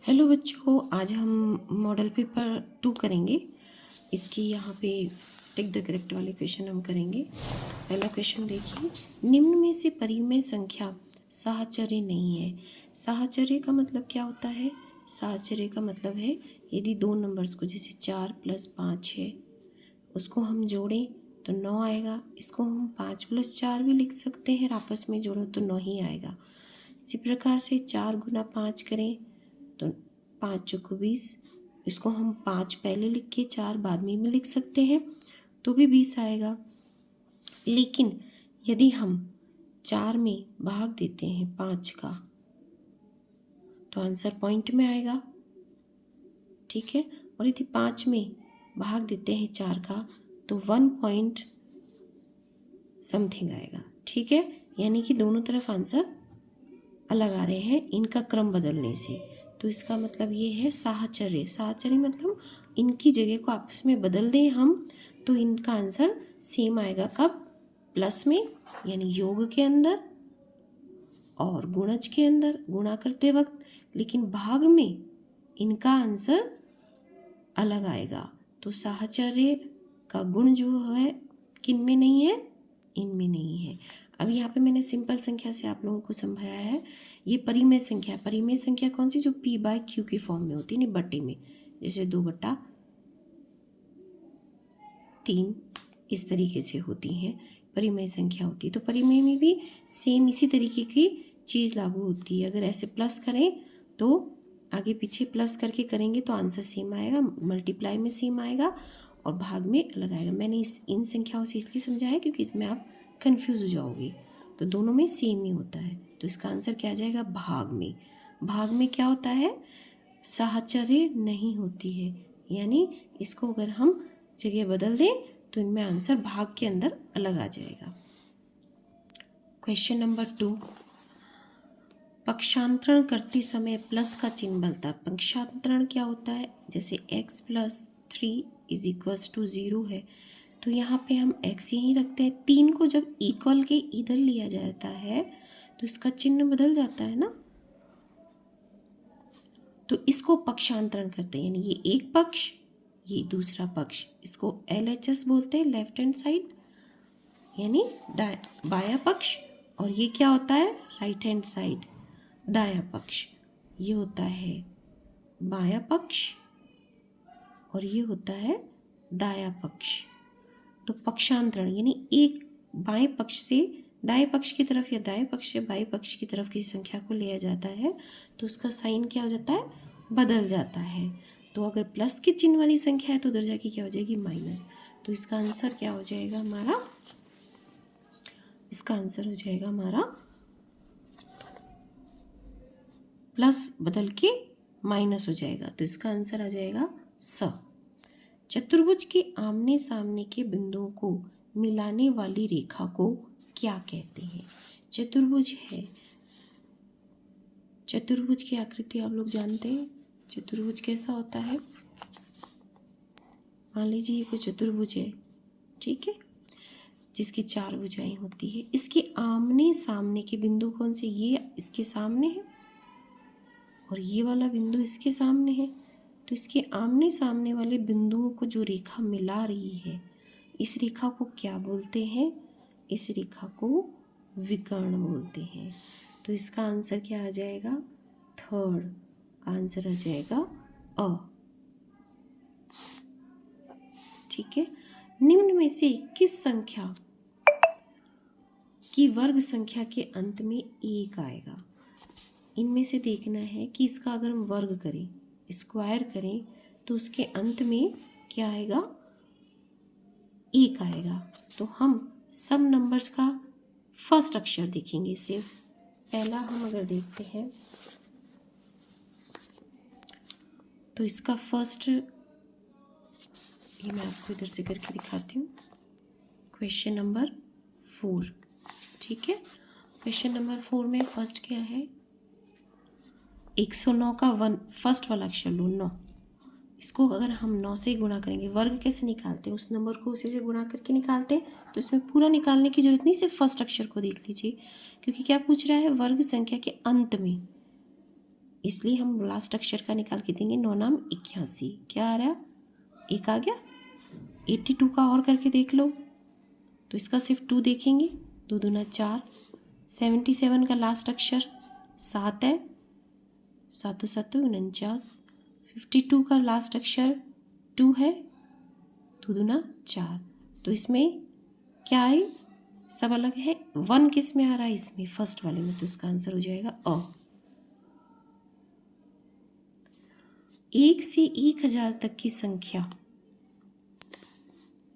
Hello बच्चों, आज हम मॉडल पेपर 2 करेंगे। इसकी यहाँ पे टिक द करेक्ट वाले क्वेश्चन हम करेंगे। पहला क्वेश्चन देखिए, निम्न में से परिमेय संख्या साहचर्य नहीं है। साहचर्य का मतलब क्या होता है? साहचर्य का मतलब है यदि दो नंबर्स को, जैसे 4 + 5 है, उसको हम जोड़ें तो 9 आएगा। इसको हम 5 + 4 भी लिख सकते हैं, आपस में जोड़ो तो 9 ही आएगा। इसी प्रकार से 4 × 5 करें तो 5 चौको 20। इसको हम 5 पहले लिख के 4 बाद में भी लिख सकते हैं तो भी 20 आएगा। लेकिन यदि हम 4 में भाग देते हैं 5 का तो आंसर पॉइंट में आएगा, ठीक है। और यदि 5 में भाग देते हैं 4 का तो 1 पॉइंट समथिंग आएगा, ठीक है। यानी कि दोनों तरफ आंसर अलग आ रहे हैं इनका क्रम बदलने से। तो इसका मतलब ये है साहचर्य। साहचर्य मतलब इनकी जगह को आपस में बदल दें हम तो इनका आंसर सेम आएगा। कब? प्लस में, यानी योग के अंदर और गुणज के अंदर गुणा करते वक्त। लेकिन भाग में इनका आंसर अलग आएगा। तो साहचर्य का गुण जो है किन में नहीं है? इनमें नहीं है। अब यहाँ पे मैंने सिंपल संख्या से आप लोगों को समझाया है। ये परिमेय संख्या, परिमेय संख्या कौन सी? जो p/q की फॉर्म में होती है, नहीं बटे में, जैसे 2/3 इस तरीके से होती हैं परिमेय संख्या होती है। तो परिमेय में भी सेम इसी तरीके की चीज़ लागू होती है। अगर ऐसे प्लस करें तो आगे पीछे प्लस करके करेंगे तो आंसर सेम आएगा, मल्टीप्लाई में सेम आएगा और भाग में अलग आएगा। मैंने इन संख्याओं से इसलिए समझाया क्योंकि इसमें आप कंफ्यूज हो जाओगे। तो दोनों में सेम ही होता है, तो इसका आंसर क्या आ जाएगा? भाग में। भाग में क्या होता है? साहचर्य नहीं होती है। यानी इसको अगर हम जगह बदल दें तो इनमें आंसर भाग के अंदर अलग आ जाएगा। क्वेश्चन नंबर 2, पक्षांतरण करते समय प्लस का चिन्ह बदलता है। पक्षांतरण क्या होता है? जैसे x + 3 = 0 है तो यहाँ पे हम x यहीं रखते हैं। 3 को जब इक्वल के इधर लिया जाता है तो इसका चिन्ह बदल जाता है ना, तो इसको पक्षांतरण करते हैं। यानी ये एक पक्ष, ये दूसरा पक्ष, इसको LHS बोलते हैं, लेफ्ट हैंड साइड, यानी बायां पक्ष। और ये क्या होता है? राइट हैंड साइड, दायां पक्ष। ये होता है बायां पक्ष और ये होता है दायां पक्ष। तो पक्षांतरण यानी एक बाएं पक्ष से दाएं पक्ष की तरफ या दाएं पक्ष से बाएं पक्ष की तरफ की संख्या को लिया जाता है तो उसका साइन क्या हो जाता है? बदल जाता है। तो अगर प्लस के चिन्ह वाली संख्या है तो उधर जाके क्या हो जाएगी? माइनस। तो इसका आंसर क्या हो जाएगा हमारा? इसका आंसर हो जाएगा हमारा प्लस बदल के माइनस हो जाएगा। तो इसका आंसर आ जाएगा स। चतुर्भुज के आमने सामने के बिंदुओं को मिलाने वाली रेखा को क्या कहते हैं? चतुर्भुज है, चतुर्भुज की आकृति आप लोग जानते हैं। चतुर्भुज कैसा होता है? मान लीजिए ये कोई चतुर्भुज है, ठीक है, जिसकी 4 भुजाएं होती है। इसके आमने सामने के बिंदु कौन से? ये इसके सामने है और ये वाला बिंदु इसके सामने है। तो इसके आमने सामने वाले बिंदुओं को जो रेखा मिला रही है, इस रेखा को क्या बोलते हैं? इस रेखा को विकर्ण बोलते हैं। तो इसका आंसर क्या आ जाएगा? थर्ड का आंसर आ जाएगा अ, ठीक है। निम्न में से किस संख्या की वर्ग संख्या के अंत में 1 आएगा? इनमें से देखना है कि इसका अगर हम वर्ग करें, स्क्वायर करें, तो उसके अंत में क्या आएगा? 1 आएगा। तो हम सब नंबर्स का फर्स्ट अक्षर देखेंगे सिर्फ। पहला हम अगर देखते हैं तो इसका फर्स्ट, ये मैं आपको इधर से करके दिखाती हूँ। क्वेश्चन नंबर 4, ठीक है। क्वेश्चन नंबर 4 में फर्स्ट क्या है? 109 का फर्स्ट वाला अक्षर लो, 9। इसको अगर हम 9 से गुणा करेंगे, वर्ग कैसे निकालते हैं? उस नंबर को उसी से गुणा करके निकालते हैं। तो इसमें पूरा निकालने की जरूरत नहीं, सिर्फ फर्स्ट अक्षर को देख लीजिए, क्योंकि क्या पूछ रहा है? वर्ग संख्या के अंत में इसलिए हम लास्ट अक्षर का निकाल के देंगे। 9 नाम 81, क्या आ रहा है? एक आ गया। 82 का और करके देख लो, तो इसका सिर्फ 2 देखेंगे, 2 दूना 4। 77 का लास्ट अक्षर 7 है, 7 7 49। 52 का लास्ट अक्षर 2 है, 2 दूना 4। तो इसमें क्या है? सब अलग है। 1 किस में आ रहा है? इसमें फर्स्ट वाले में, तो इसका आंसर हो जाएगा अ। 1 से 1000 तक की संख्या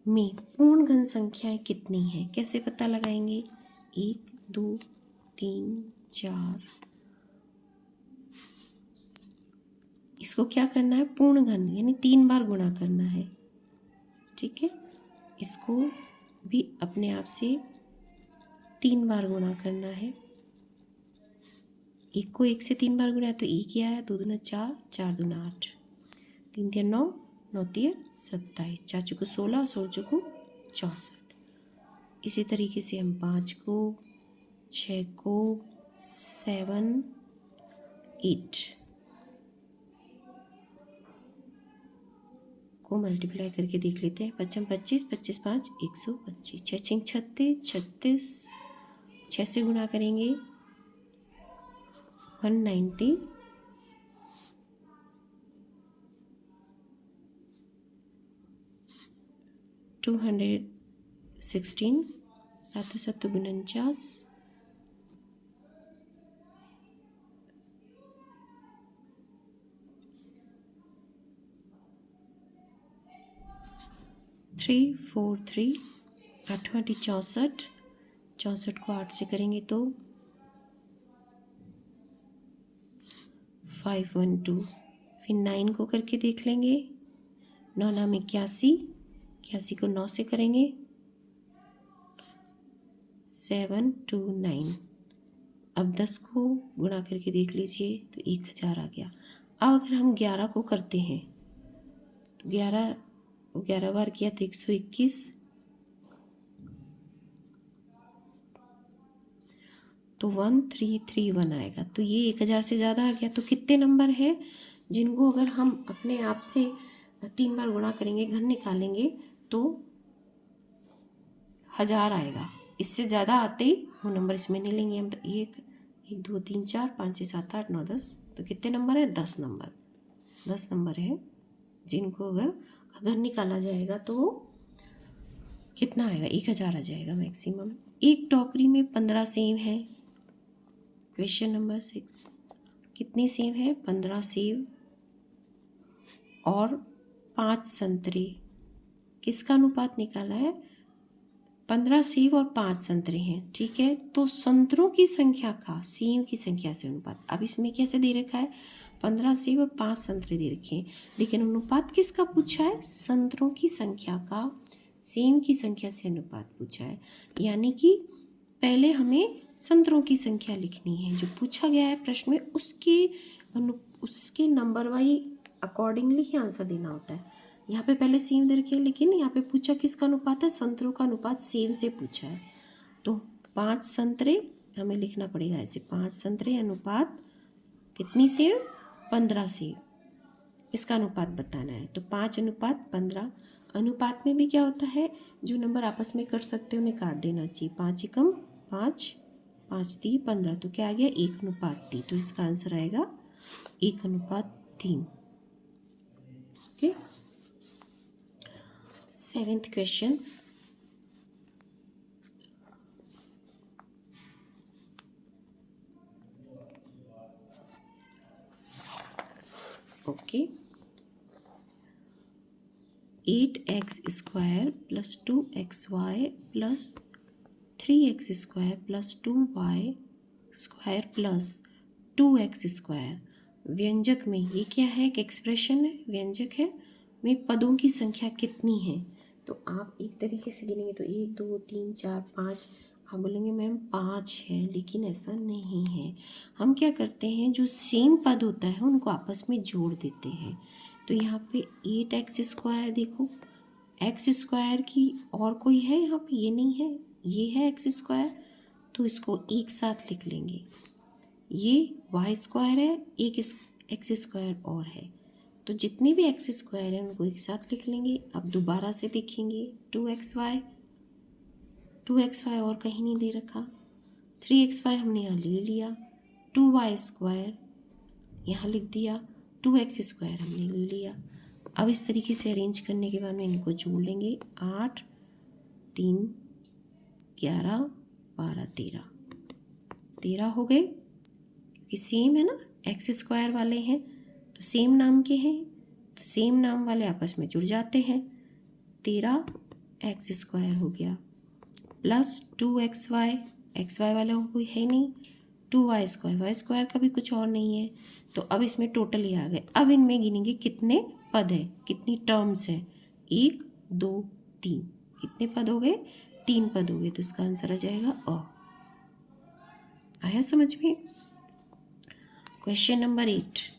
में पूर्ण घन संख्याएं कितनी हैं? कैसे पता लगाएंगे? 1 2 3 4। इसको क्या करना है? पूर्ण घन यानी 3 बार गुणा करना है। ठीक है, इसको भी अपने आप से 3 बार गुणा करना है। 1 को 1 से 3 बार गुणा तो 1 ही आया। 2 दूना 4, 4 दूना 8, 3 तिया 9, 9 तिया 27, 4 चौको 16, 16 चौको 64। इसी तरीके से हम 5 को, 6 को, 7 8 को मल्टीप्लाई करके देख लेते हैं। 5 25, 25 5 125, 6 6 36, 36, 6 से गुणा करेंगे 190, 216, 7 7 49, 3 4 3, 8 8 64, 64 को 8 से करेंगे तो 512। फिर 9 को करके देख लेंगे। 9 नाम 81, 81 को 9 से करेंगे 729। अब 10 को गुणा करके देख लीजिए तो 1000 आ गया। अब अगर हम 11 को करते हैं तो 11 को 11 बार किया तो 121, तो 1331 आएगा। तो ये 1000 से ज़्यादा आ गया। तो कितने नंबर हैं जिनको अगर हम अपने आप से 3 बार गुणा करेंगे, घन निकालेंगे तो 1000 आएगा। इससे ज़्यादा आते ही वो नंबर इसमें नहीं लेंगे हम। तो 1 1 2 3 4 5 6 7 8 9 10, तो कितने नंबर है? 10 नंबर। 10 नंबर है जिनको अगर घन निकाला जाएगा तो कितना आएगा? 1000 आ जाएगा मैक्सिमम। एक टोकरी में 15 सेब है। क्वेश्चन नंबर 6, कितनी सेब है? 15 सेब और 5 संतरे। किसका अनुपात निकाला है? 15 सेब और 5 संतरे हैं। ठीक है, तो संतरों की संख्या का सेब की संख्या से अनुपात। अब इसमें कैसे दे रखा है? 15 सेब और 5 संतरे दे रखे हैं, लेकिन अनुपात किसका पूछा है? संतरों की संख्या का सेब की संख्या से अनुपात पूछा है। यानी कि पहले हमें संतरों की संख्या लिखनी है जो पूछा गया है प्रश्न में, उसके नंबर वाइज अकॉर्डिंगली ही आंसर देना होता है। यहाँ पे पहले सेब दे रखे हैं, लेकिन यहाँ पे पूछा किसका अनुपात है? संतरों का अनुपात सेब से पूछा है। तो 5 संतरे हमें लिखना पड़ेगा ऐसे, 5 संतरे अनुपात कितनी सेब? 15 सेब। इसका अनुपात बताना है। तो 5 अनुपात 15। अनुपात में भी क्या होता है? जो नंबर आपस में कर सकते हैं उन्हें काट देना चाहिए। 5 एकम 5, 5 3 15, तो क्या आ गया? 1:3। तो इसका आंसर आएगा 1:3। Okay. 7th question, okay. 8x² + 2xy + 3x² + 2y² + 2x²। व्यंजक में ये क्या है? एक एक्सप्रेशन है, व्यंजक है में पदों की संख्या कितनी है? तो आप एक तरीके से गिनेंगे तो 1 2 3 4 5। आप बोलेंगे मैम 5 है, लेकिन ऐसा नहीं है। हम क्या करते हैं, जो सेम पद होता है उनको आपस में जोड़ देते हैं। तो यहाँ पे 8x², देखो x² की और कोई है यहाँ पे? ये नहीं है, ये है x², तो इसको एक साथ लिख लेंगे। ये वाई स्क्वायर है, एक एक्स स्क्वायर और है, तो जितने भी एक्स स्क्वायर हैं उनको एक साथ लिख लेंगे। अब दोबारा से देखेंगे 2xy और कहीं नहीं दे रखा, 3xy हमने यहाँ ले लिया, 2y स्क्वायर यहाँ लिख दिया, 2x स्क्वायर हमने ले लिया। अब इस तरीके से अरेंज करने के बाद में इनको जोड़ लेंगे, 8 3 11 12 13 हो गए, क्योंकि सेम है ना, एक्स स्क्वायर वाले हैं तो सेम नाम के हैं, तो सेम नाम वाले आपस में जुड़ जाते हैं। 13 एक्स स्क्वायर हो गया प्लस 2xy, एक्स वाई वाला कोई है नहीं, 2y स्क्वायर, वाई स्क्वायर का भी कुछ और नहीं है, तो अब इसमें टोटल ही आ गए। अब इनमें गिनेंगे कितने पद है, कितनी टर्म्स है, 1 2 3, कितने पद हो गए, 3 पद हो गए, तो इसका आंसर आ जाएगा अ। आया समझ में? क्वेश्चन नंबर 8,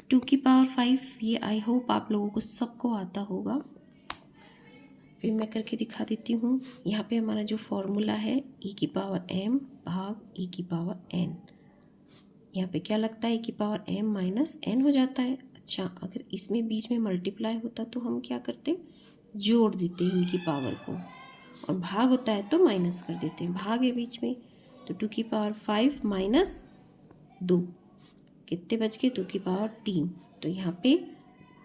2 की पावर 5, ये आई होप आप लोगों को सबको आता होगा, फिर मैं करके दिखा देती हूँ। यहाँ पे हमारा जो फॉर्मूला है e की पावर m भाग e की पावर n, यहाँ पे क्या लगता है e की पावर m माइनस n हो जाता है। अच्छा, अगर इसमें बीच में मल्टीप्लाई होता तो हम क्या करते, जोड़ देते इनकी पावर को, और भाग होता है तो माइनस कर देते हैं, भाग है बीच में, तो 2 की पावर 5 माइनस 2, कितने बच गए, 2 की पावर 3। तो यहाँ पे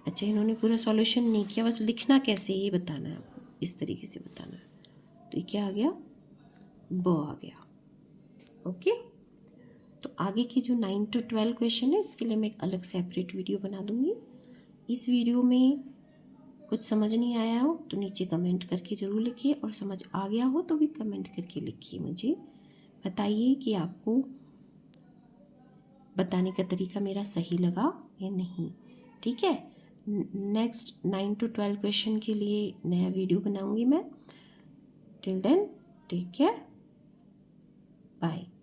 अच्छा, इन्होंने पूरा सॉल्यूशन नहीं किया, बस लिखना कैसे ये बताना है आपको, इस तरीके से बताना है। तो ये क्या आ गया, ब आ गया। ओके, तो आगे की जो 9 to 12 क्वेश्चन है इसके लिए मैं एक अलग सेपरेट वीडियो बना दूँगी। इस वीडियो में कुछ समझ नहीं आया हो तो नीचे कमेंट करके ज़रूर लिखिए, और समझ आ गया हो तो भी कमेंट करके लिखिए, मुझे बताइए कि आपको बताने का तरीका मेरा सही लगा या नहीं। ठीक है, नेक्स्ट 9 to 12 क्वेश्चन के लिए नया वीडियो बनाऊंगी मैं। Till then take care, bye.